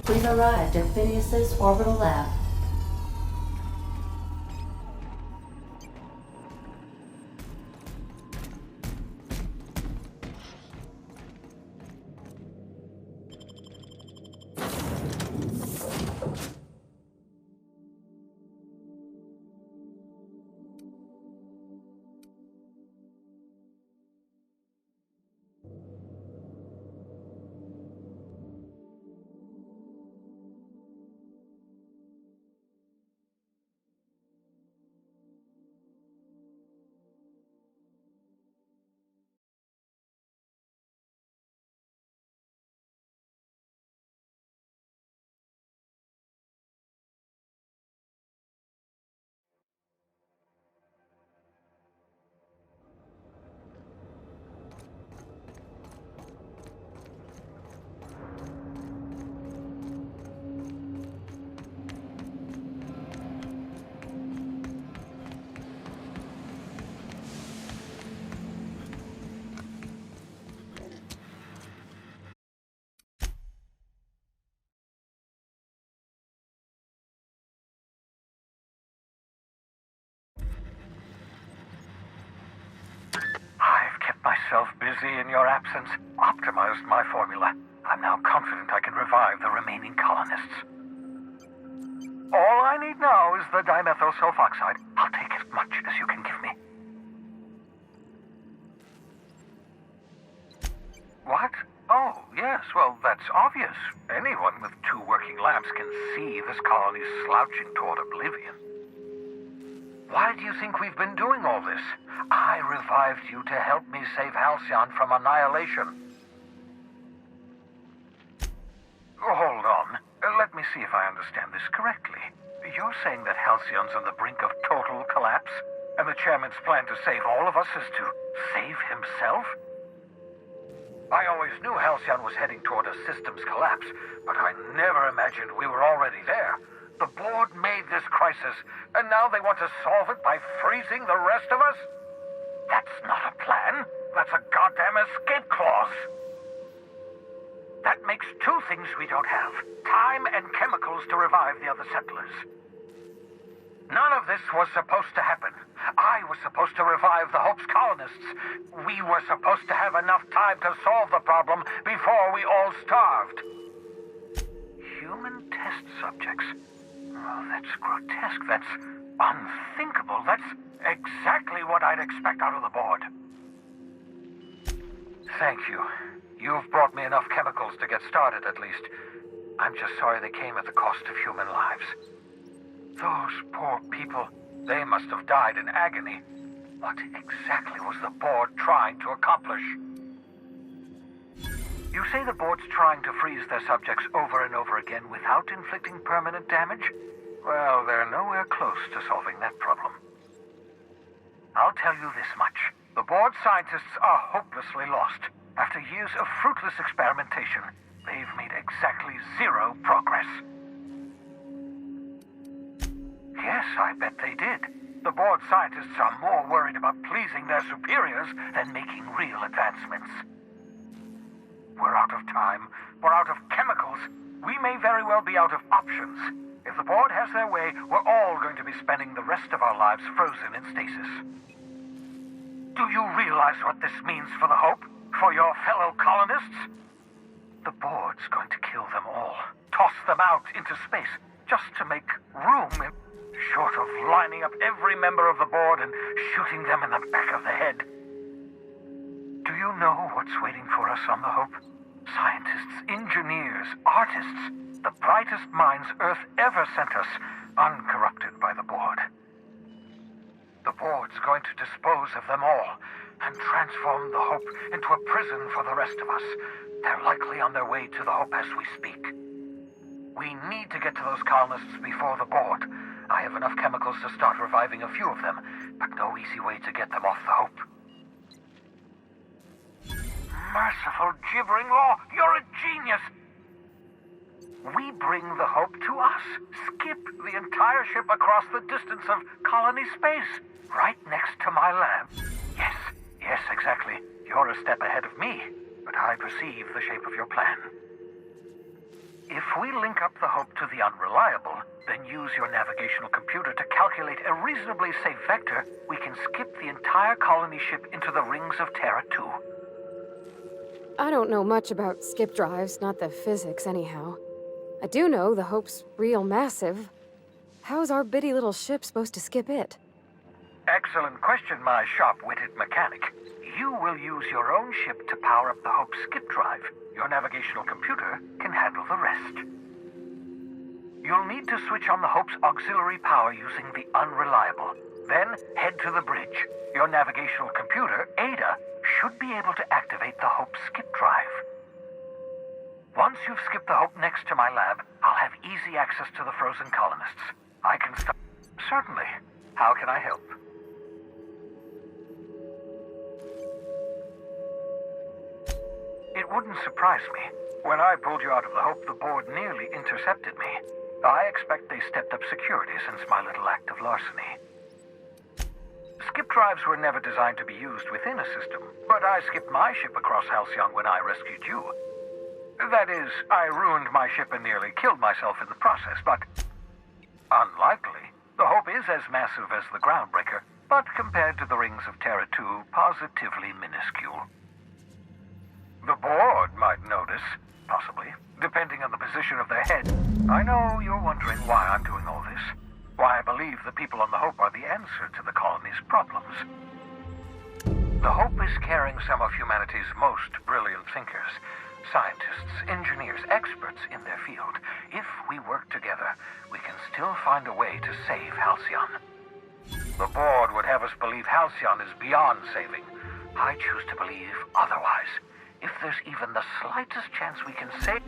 We've arrived at Phineas's orbital lab. Busy in your absence, optimized my formula. I'm now confident I can revive the remaining colonists. All I need now is the dimethyl sulfoxide. I'll take as much as you can give me. What? Oh, yes, well, that's obvious. Anyone with 2 working labs can see this colony's slouching toward oblivion. Why do you think we've been doing all this? I revived you to help me save Halcyon from annihilation. Hold on. Let me see if I understand this correctly. You're saying that Halcyon's on the brink of total collapse, and the chairman's plan to save all of us is to save himself? I always knew Halcyon was heading toward a systems collapse, but I never imagined we were already there. The board made this crisis, and now they want to solve it by freezing the rest of us? That's not a plan. That's a goddamn escape clause. That makes 2 things we don't have. Time and chemicals to revive the other settlers. None of this was supposed to happen. I was supposed to revive the Hope's colonists. We were supposed to have enough time to solve the problem before we all starved. Human test subjects. Oh, that's grotesque. That's unthinkable. That's exactly what I'd expect out of the board. Thank you. You've brought me enough chemicals to get started, at least. I'm just sorry they came at the cost of human lives. Those poor people, they must have died in agony. What exactly was the board trying to accomplish? You say the board's trying to freeze their subjects over and over again without inflicting permanent damage? Well, they're nowhere close to solving that problem. I'll tell you this much. The board scientists are hopelessly lost. After years of fruitless experimentation, they've made exactly 0 progress. Yes, I bet they did. The board scientists are more worried about pleasing their superiors than making real advancements. We're out of time. We're out of chemicals. We may very well be out of options. If the board has their way, we're all going to be spending the rest of our lives frozen in stasis. Do you realize what this means for the Hope? For your fellow colonists? The board's going to kill them all. Toss them out into space, just to make room, short of lining up every member of the board and shooting them in the back of the head. Do you know what's waiting for us on the Hope? Scientists, engineers, artists, the brightest minds Earth ever sent us, uncorrupted by the board. The board's going to dispose of them all and transform the Hope into a prison for the rest of us. They're likely on their way to the Hope as we speak. We need to get to those colonists before the board. I have enough chemicals to start reviving a few of them, but no easy way to get them off the Hope. Merciful gibbering law, you're a genius! We bring the Hope to us. Skip the entire ship across the distance of colony space, right next to my lab. Yes, exactly. You're a step ahead of me, but I perceive the shape of your plan. If we link up the Hope to the Unreliable, then use your navigational computer to calculate a reasonably safe vector, we can skip the entire colony ship into the rings of Terra 2. I don't know much about skip drives, not the physics anyhow. I do know the Hope's real massive. How's our bitty little ship supposed to skip it? Excellent question, my sharp-witted mechanic. You will use your own ship to power up the Hope's skip drive. Your navigational computer can handle the rest. You'll need to switch on the Hope's auxiliary power using the Unreliable. Then head to the bridge. Your navigational computer, Ada, should be able to activate the Hope's skip drive. Once you've skipped the Hope next to my lab, I'll have easy access to the frozen colonists. I can start... Certainly. How can I help? It wouldn't surprise me. When I pulled you out of the Hope, the board nearly intercepted me. I expect they stepped up security since my little act of larceny. Skip drives were never designed to be used within a system, but I skipped my ship across Halcyon when I rescued you. That is, I ruined my ship and nearly killed myself in the process, but... Unlikely. The Hope is as massive as the Groundbreaker, but compared to the rings of Terra 2, positively minuscule. The board might notice, possibly, depending on the position of their head. I know you're wondering why I'm doing all this. Why I believe the people on the Hope are the answer to the colony's problems. The Hope is carrying some of humanity's most brilliant thinkers. Scientists, engineers, experts in their field. If we work together, we can still find a way to save Halcyon. The board would have us believe Halcyon is beyond saving. I choose to believe otherwise. If there's even the slightest chance we can save...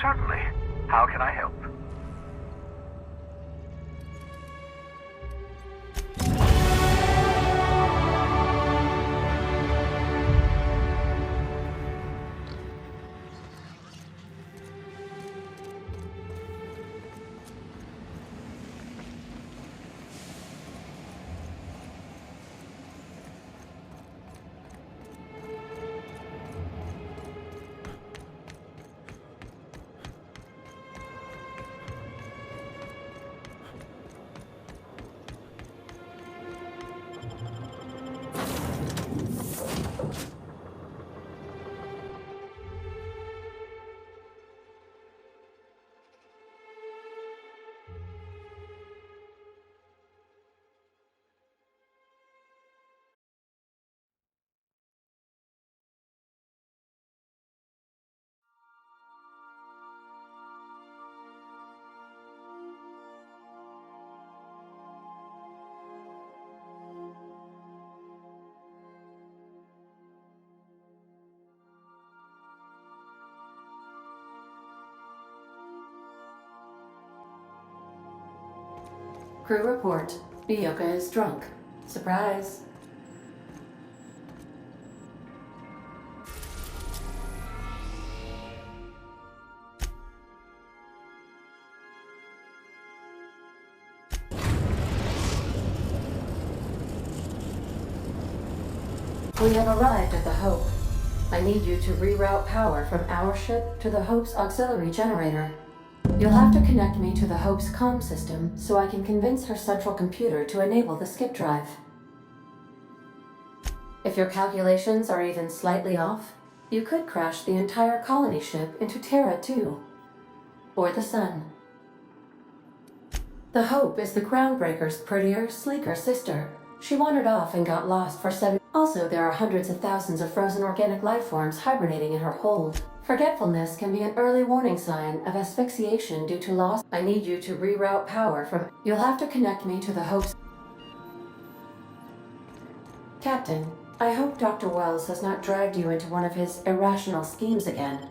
Certainly. How can I help? Crew report. Bioka is drunk. Surprise. We have arrived at the Hope. I need you to reroute power from our ship to the Hope's auxiliary generator. You'll have to connect me to the Hope's comm system so I can convince her central computer to enable the skip drive. If your calculations are even slightly off, you could crash the entire colony ship into Terra 2. Or the Sun. The Hope is the Groundbreaker's prettier, sleeker sister. She wandered off and got lost for 7... Also, there are hundreds of thousands of frozen organic life forms hibernating in her hold. Forgetfulness can be an early warning sign of asphyxiation due to loss. I need you to reroute power from... You'll have to connect me to the Hope's... Captain, I hope Dr. Uэллс has not dragged you into one of his irrational schemes again.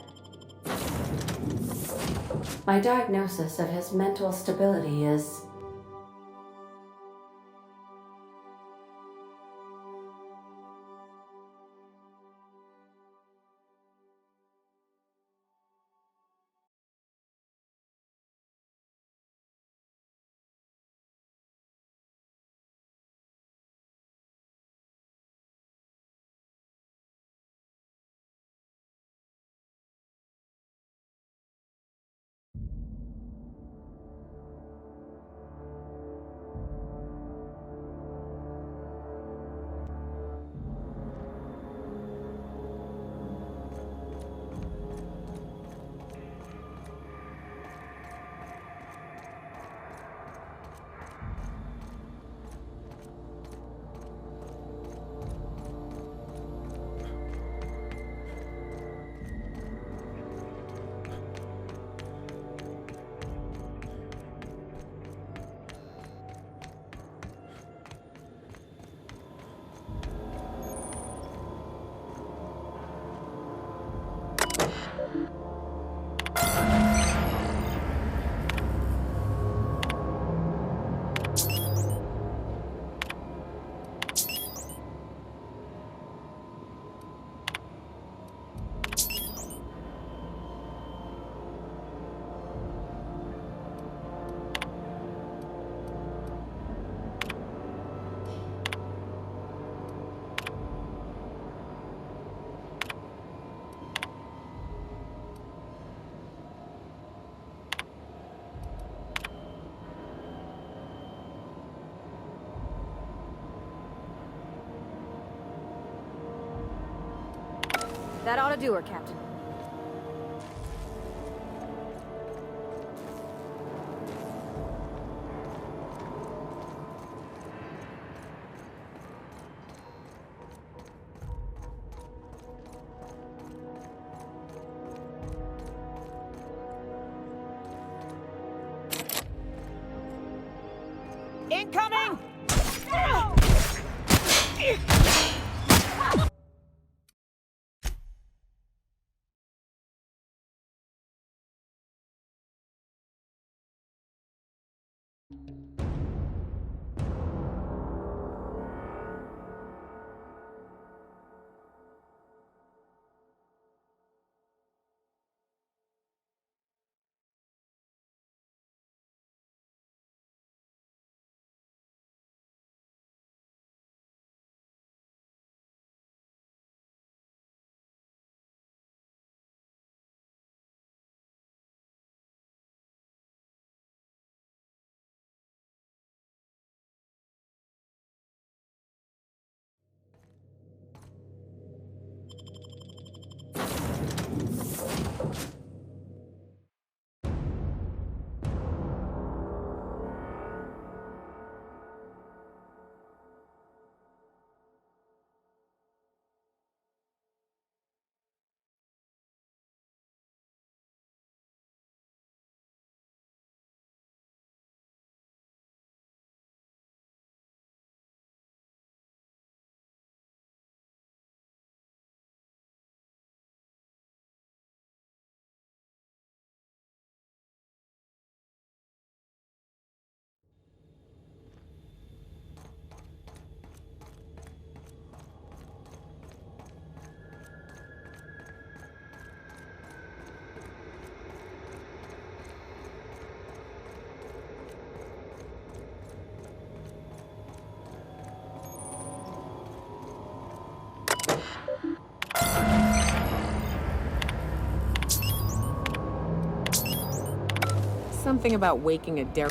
My diagnosis of his mental stability is... That ought to do her, Captain. Incoming! Something about waking a dare.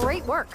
Great work.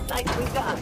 Nicely done.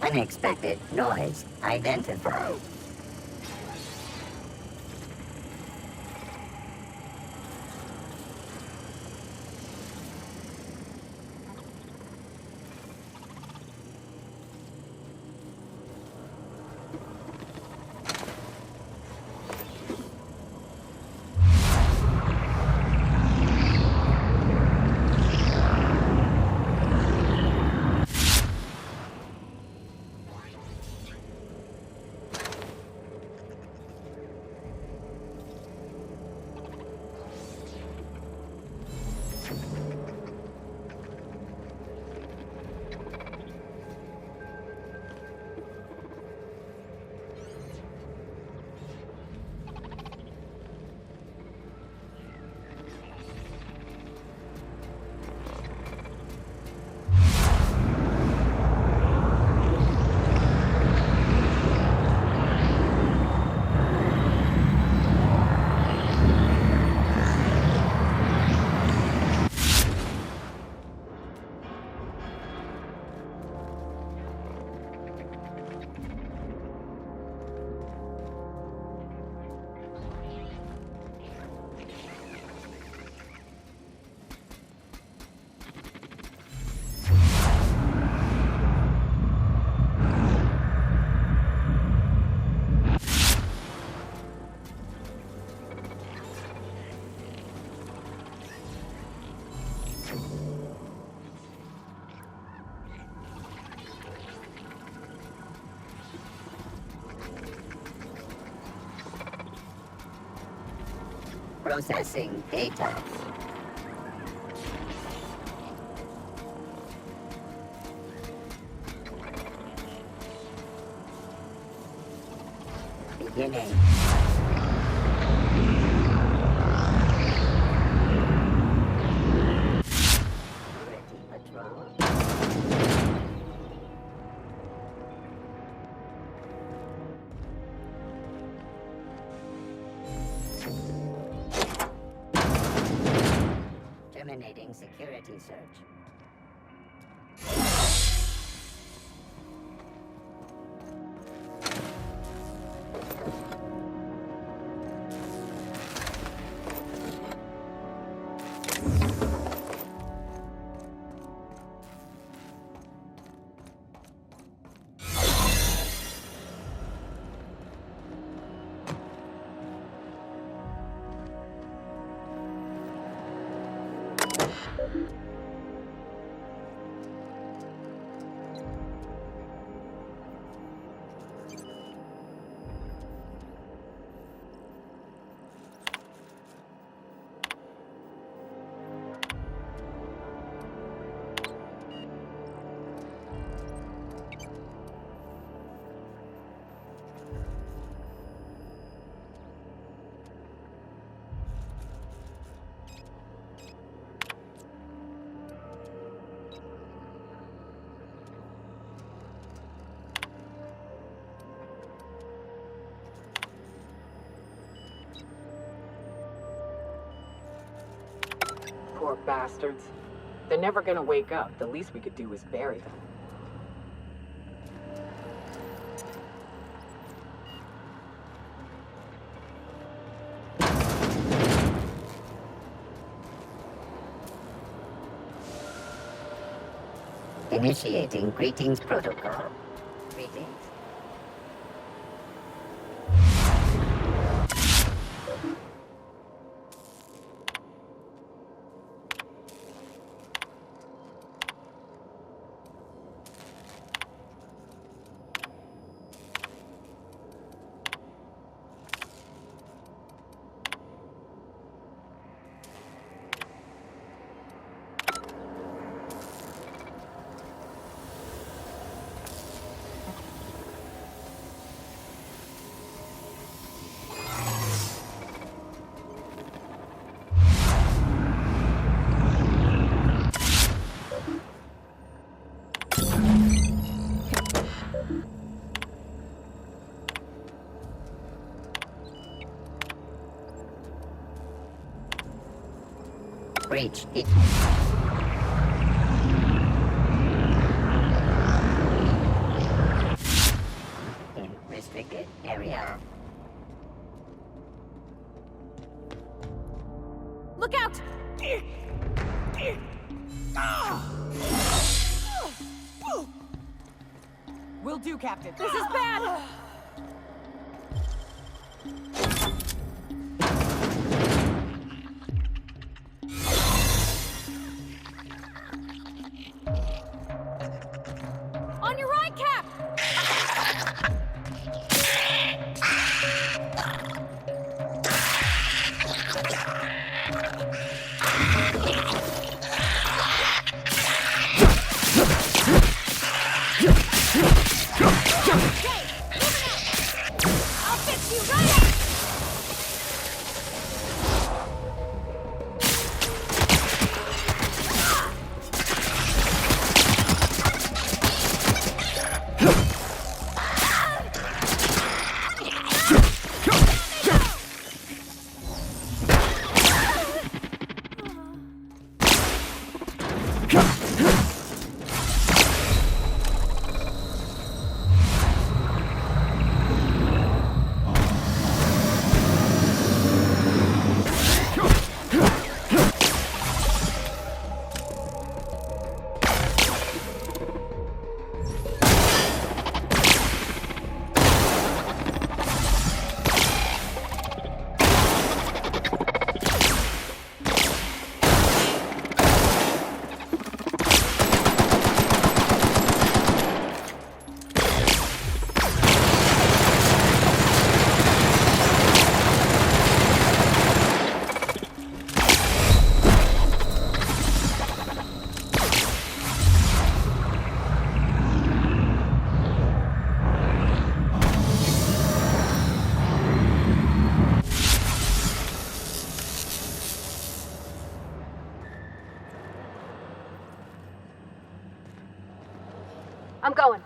Unexpected noise identified. Processing data. Beginning. Ready patrol. Terminating security search. Poor bastards. They're never gonna wake up. The least we could do is bury them. Initiating greetings protocol. Greetings. Breach it. In restricted area. Look out! Will do, Captain. This is bad! On your right, Cap! Okay, moving I'm going.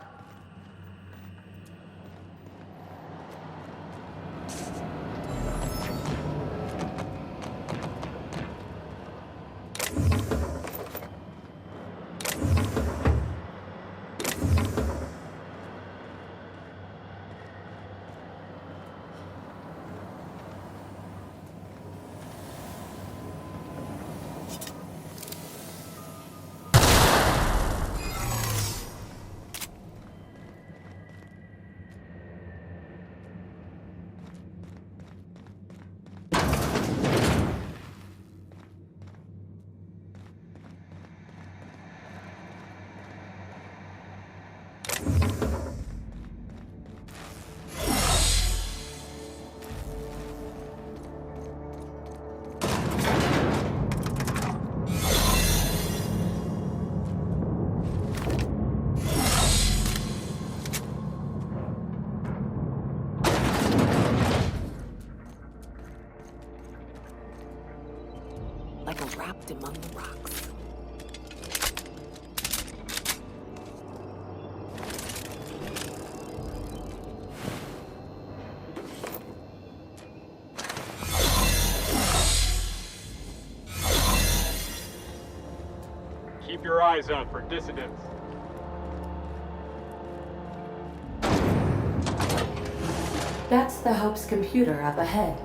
Like a wrapped among the rocks. Keep your eyes out for dissidents. That's the Hope's computer up ahead.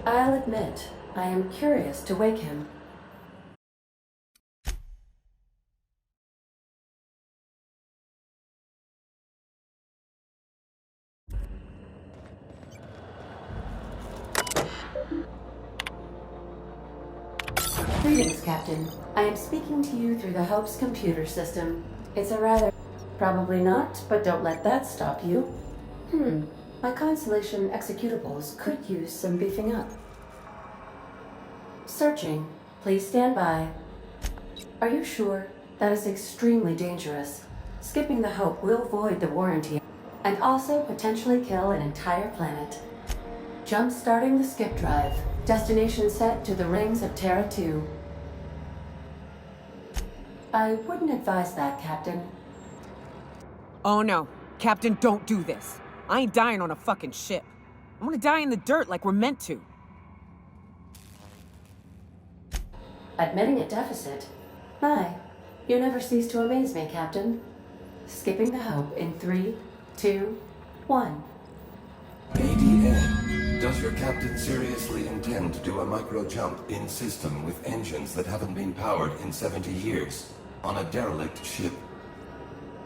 I'll admit, I am curious to wake him. Greetings, Captain. I am speaking to you through the Hope's computer system. It's a rather... Probably not, but don't let that stop you. My Constellation executables could use some beefing up. Searching. Please stand by. Are you sure? That is extremely dangerous. Skipping the Hope will void the warranty and also potentially kill an entire planet. Jump-starting the skip drive. Destination set to the rings of Terra 2. I wouldn't advise that, Captain. Oh no. Captain, don't do this. I ain't dying on a fucking ship. I want to die in the dirt like we're meant to. Admitting a deficit? My, you never cease to amaze me, Captain. Skipping the Hope in 3, 2, 1. ADN, does your captain seriously intend to do a micro-jump in system with engines that haven't been powered in 70 years on a derelict ship?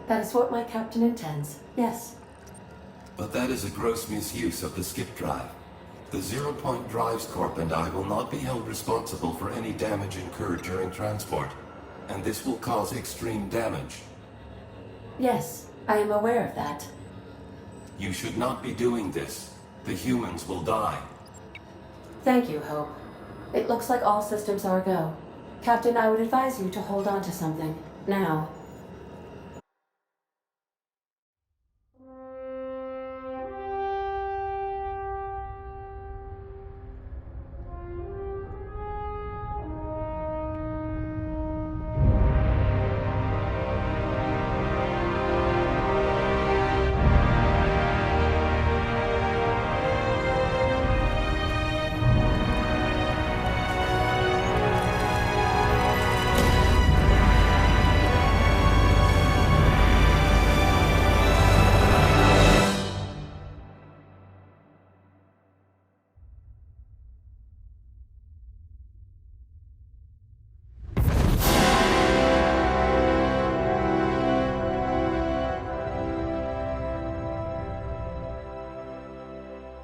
That is what my captain intends, yes. But that is a gross misuse of the skip drive. The Zero Point Drives Corp and I will not be held responsible for any damage incurred during transport, and this will cause extreme damage. Yes, I am aware of that. You should not be doing this. The humans will die. Thank you, Hope. It looks like all systems are a go. Captain, I would advise you to hold on to something. Now.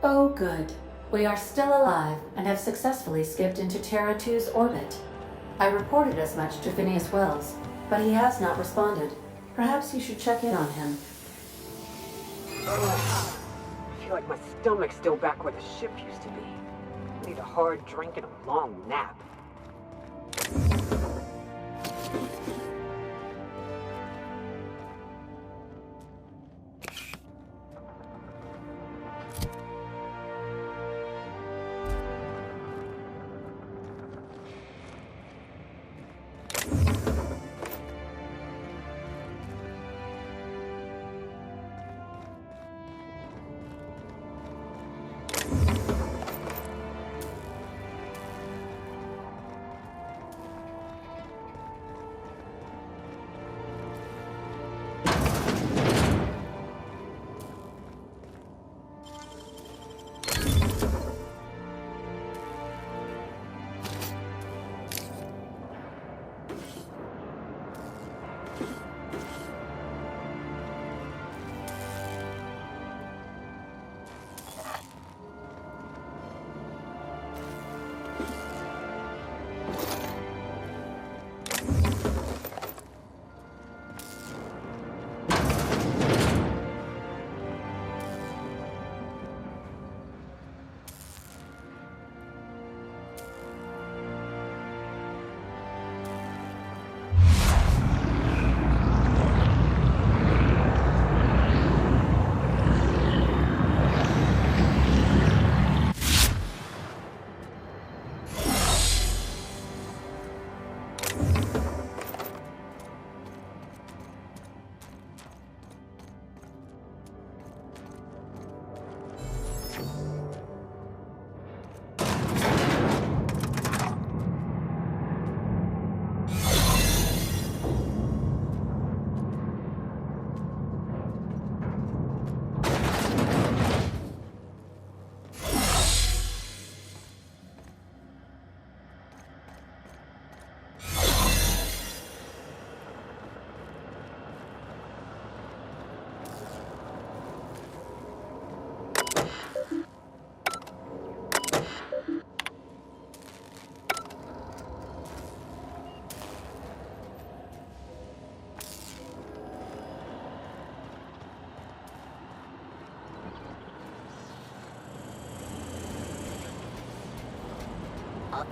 Oh, good. We are still alive and have successfully skipped into Terra 2's orbit. I reported as much to Finias Uэлls, but he has not responded. Perhaps you should check in on him. I feel like my stomach's still back where the ship used to be. I need a hard drink and a long nap.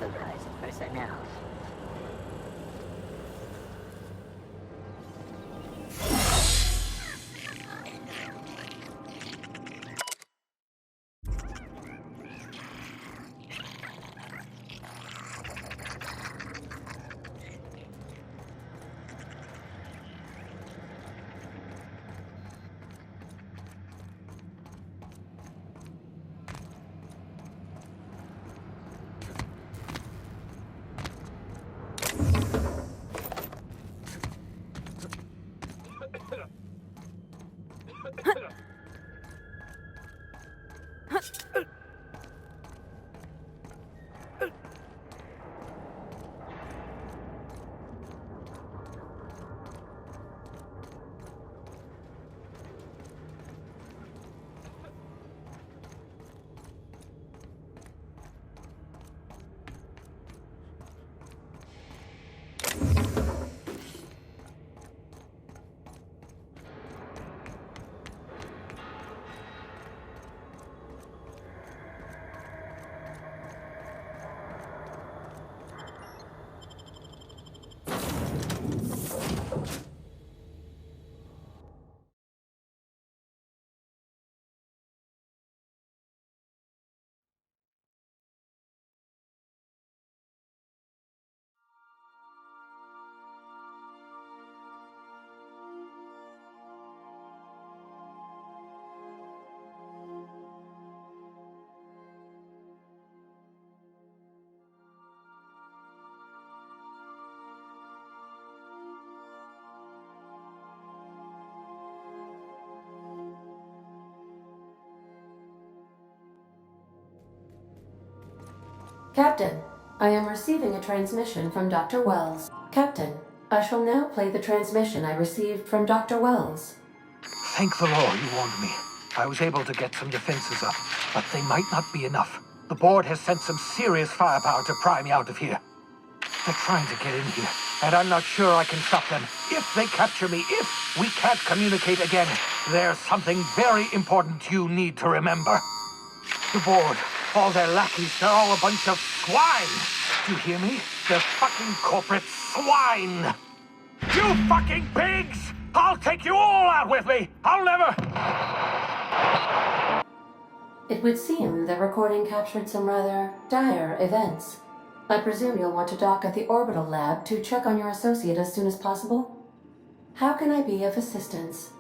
authorized personnel. Captain, I am receiving a transmission from Dr. Uэллс. Captain, I shall now play the transmission I received from Dr. Uэлls. Thank the Lord you warned me. I was able to get some defenses up, but they might not be enough. The board has sent some serious firepower to pry me out of here. They're trying to get in here, and I'm not sure I can stop them. If they capture me, if we can't communicate again, there's something very important you need to remember. The board, all their lackeys, they're all a bunch of swine. Do you hear me? They're fucking corporate swine. You fucking pigs! I'll take you all out with me! I'll never... It would seem the recording captured some rather dire events. I presume you'll want to dock at the orbital lab to check on your associate as soon as possible. How can I be of assistance?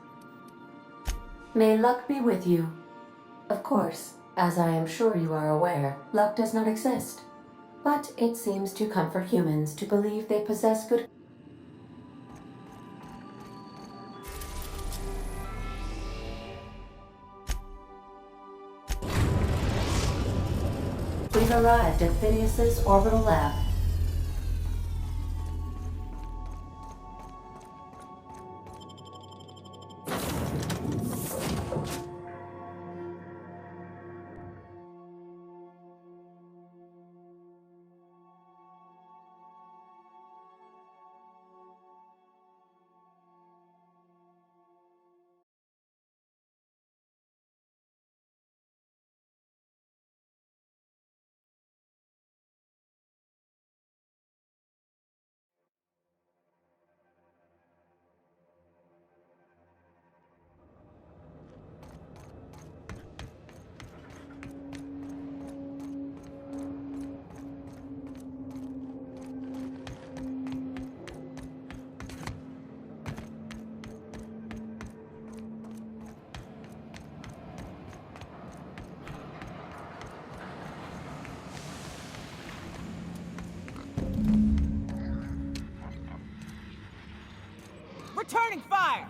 May luck be with you. Of course, as I am sure you are aware, luck does not exist. But it seems to comfort humans to believe they possess good... We've arrived at Phineas's orbital lab. Returning fire!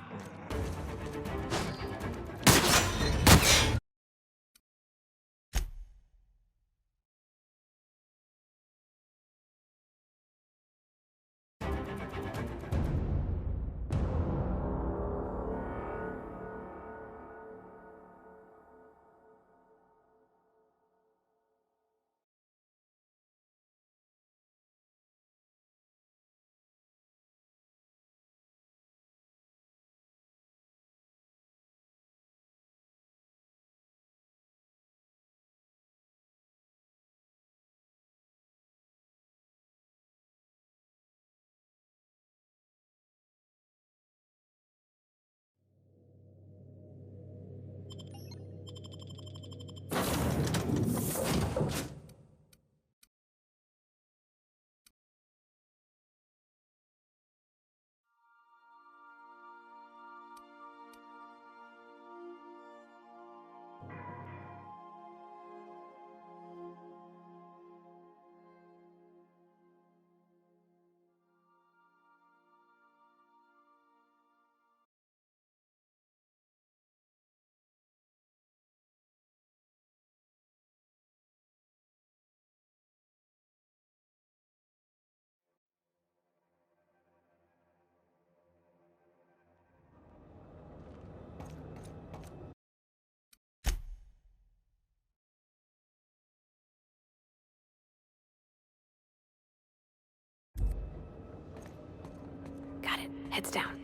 Heads down.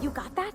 You got that?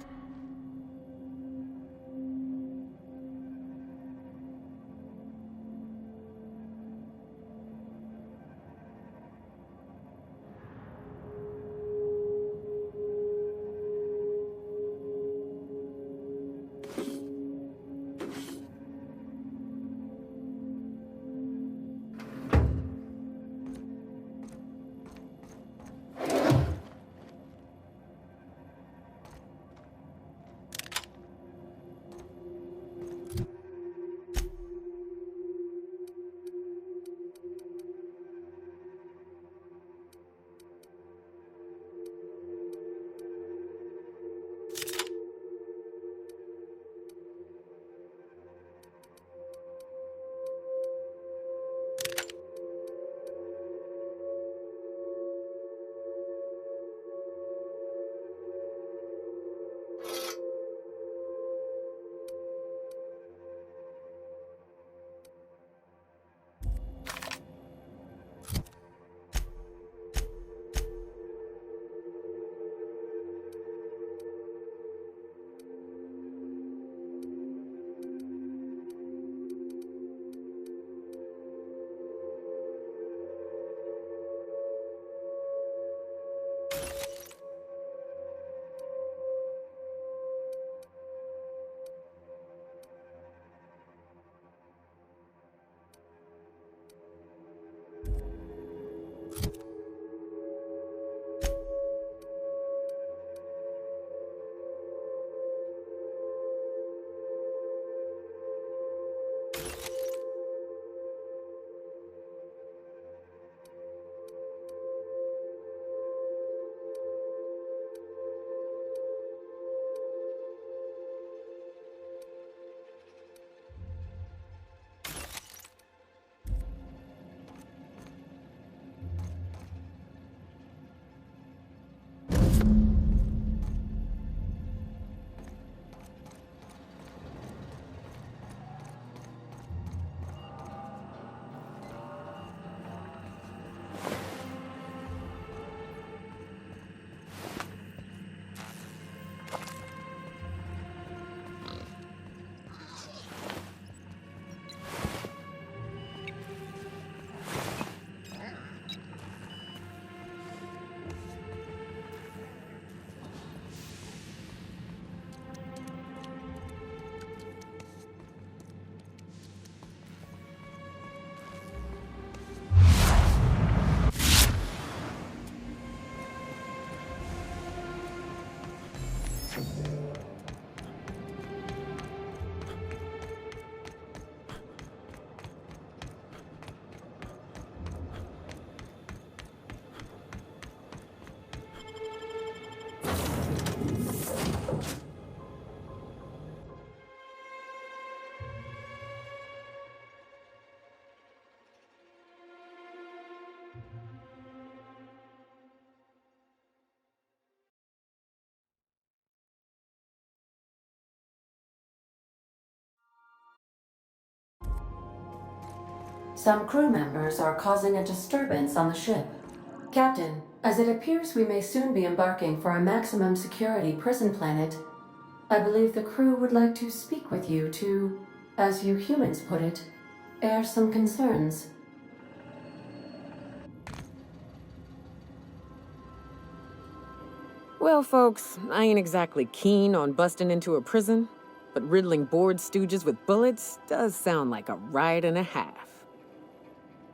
Some crew members are causing a disturbance on the ship. Captain, as it appears we may soon be embarking for a maximum security prison planet, I believe the crew would like to speak with you to, as you humans put it, air some concerns. Well, folks, I ain't exactly keen on busting into a prison, but riddling bored stooges with bullets does sound like a ride and a half.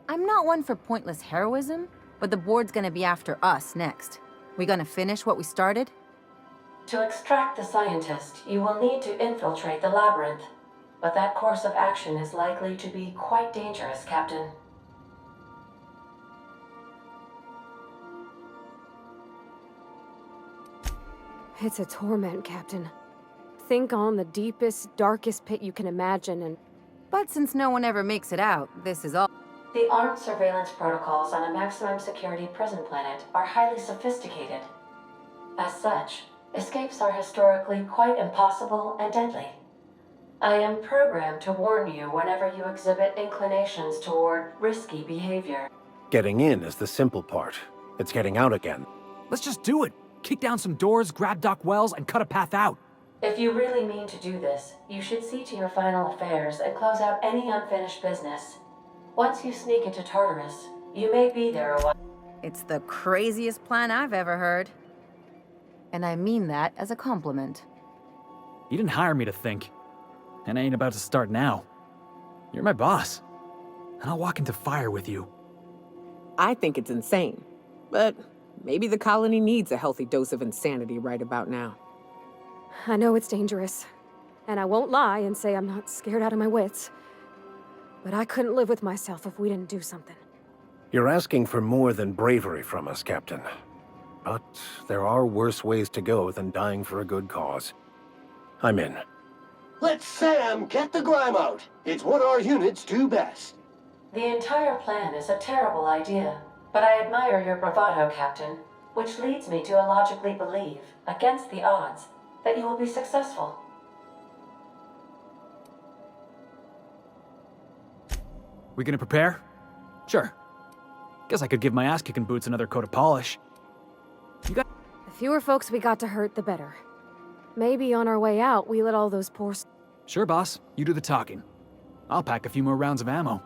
I'm not one for pointless heroism, but the board's gonna be after us next. We gonna finish what we started? To extract the scientist, you will need to infiltrate the labyrinth. But that course of action is likely to be quite dangerous, Captain. It's a torment, Captain. Think on the deepest, darkest pit you can imagine and... But since no one ever makes it out, this is all. The armed surveillance protocols on a maximum security prison planet are highly sophisticated. As such, escapes are historically quite impossible and deadly. I am programmed to warn you whenever you exhibit inclinations toward risky behavior. Getting in is the simple part. It's getting out again. Let's just do it. Kick down some doors, grab Doc Wells, and cut a path out. If you really mean to do this, you should see to your final affairs and close out any unfinished business. Once you sneak into Tartarus, you may be there a while. It's the craziest plan I've ever heard. And I mean that as a compliment. You didn't hire me to think. And I ain't about to start now. You're my boss. And I'll walk into fire with you. I think it's insane, but maybe the colony needs a healthy dose of insanity right about now. I know it's dangerous. And I won't lie and say I'm not scared out of my wits. But I couldn't live with myself if we didn't do something. You're asking for more than bravery from us, Captain. But there are worse ways to go than dying for a good cause. I'm in. Let Sam get the grime out. It's what our units do best. The entire plan is a terrible idea, but I admire your bravado, Captain, which leads me to illogically believe, against the odds, that you will be successful. We gonna prepare? Sure. Guess I could give my ass-kicking boots another coat of polish. You got... The fewer folks we got to hurt, the better. Maybe on our way out, we let all those poor... Sure, boss. You do the talking. I'll pack a few more rounds of ammo.